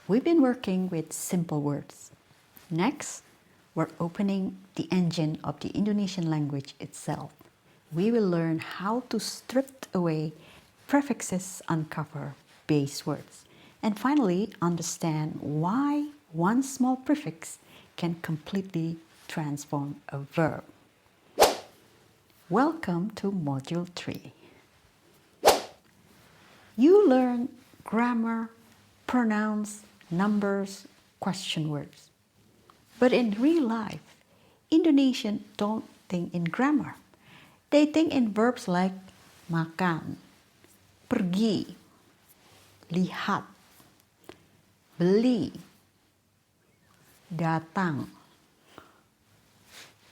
We've been working with simple words. Next, we're opening the engine of the Indonesian language itself. We will learn how to strip away prefixes, uncover base words, and finally understand why one small prefix can completely transform a verb. Welcome to Module 3. You learn grammar, pronouns, numbers, question words. But in real life, Indonesians don't think in grammar. They think in verbs like makan, pergi, lihat, beli, datang.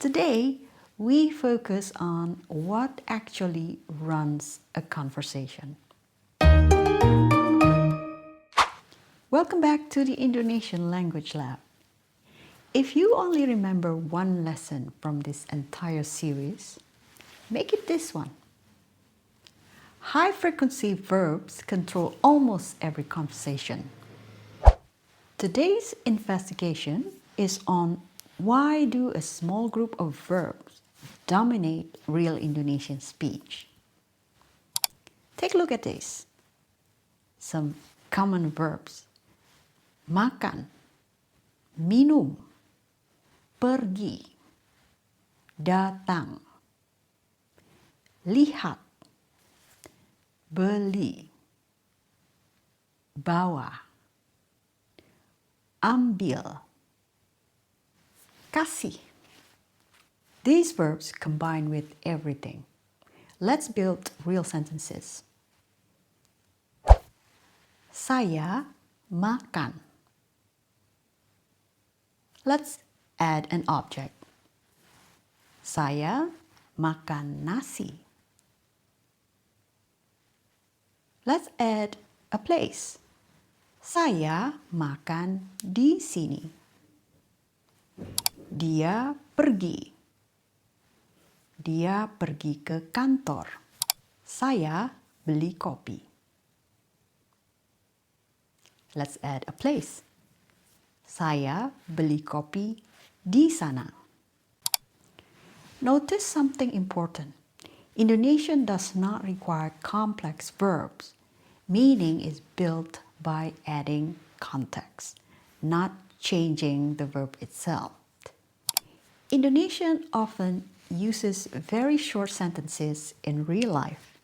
Today, we focus on what actually runs a conversation. Welcome back to the Indonesian Language Lab. If you only remember one lesson from this entire series, make it this one. High-frequency verbs control almost every conversation. Today's investigation is on why do a small group of verbs dominate real Indonesian speech. Take a look at this. Some common verbs. Makan, minum, pergi, datang, lihat, beli, bawa, ambil, kasih. These verbs combine with everything. Let's build real sentences. Saya makan. Let's add an object. Saya makan nasi. Let's add a place. Saya makan di sini. Dia pergi. Dia pergi ke kantor. Saya beli kopi. Let's add a place. Saya beli kopi di sana. Notice something important. Indonesian does not require complex verbs. Meaning is built by adding context, not changing the verb itself. Indonesian often uses very short sentences in real life.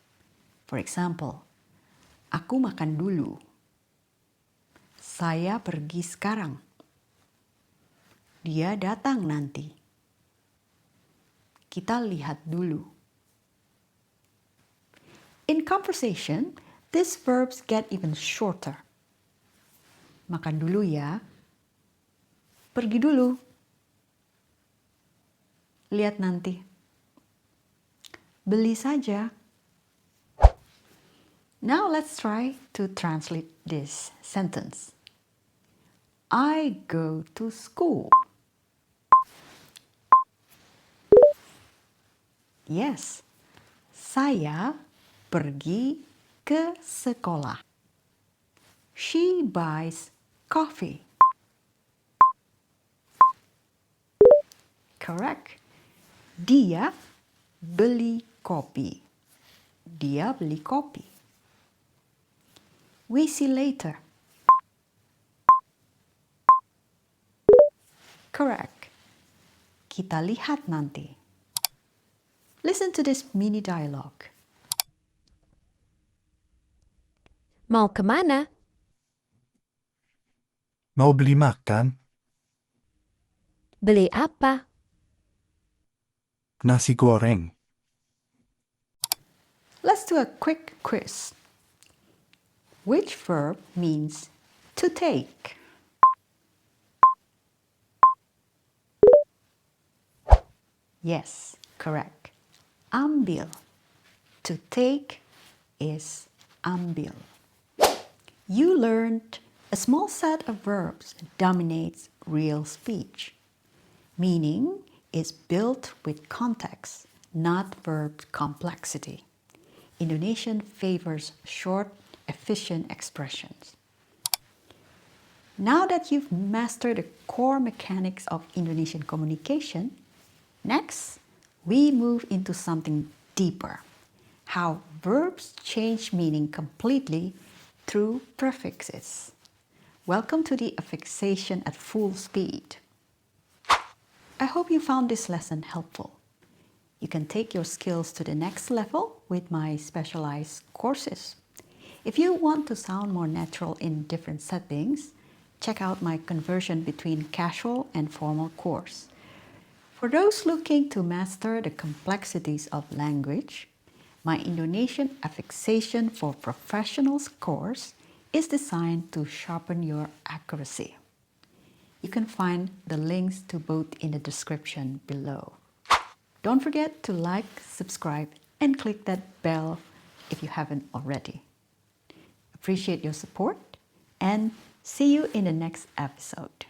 For example, aku makan dulu. Saya pergi sekarang. Dia datang nanti. Kita lihat dulu. In conversation, these verbs get even shorter. Makan dulu ya. Pergi dulu. Lihat nanti. Beli saja. Now let's try to translate this sentence. I go to school. Yes, saya pergi ke sekolah. She buys coffee. Correct. Dia beli kopi. Dia beli kopi. We see later. Correct. Kita lihat nanti. Listen to this mini dialogue. Mau kemana? Mau beli makan? Beli apa? Nasi goreng. Let's do a quick quiz. Which verb means to take? Yes, correct. Ambil. To take is ambil. You learned a small set of verbs dominates real speech. Meaning is built with context, not verb complexity. Indonesian favors short, efficient expressions. Now that you've mastered the core mechanics of Indonesian communication, next we move into something deeper: how verbs change meaning completely through prefixes. Welcome to the affixation at full speed. I hope you found this lesson helpful. You can take your skills to the next level with my specialized courses. If you want to sound more natural in different settings, check out my conversion between casual and formal course. For those looking to master the complexities of language, my Indonesian Affixation for Professionals course is designed to sharpen your accuracy. You can find the links to both in the description below. Don't forget to like, subscribe, and click that bell if you haven't already. Appreciate your support and see you in the next episode.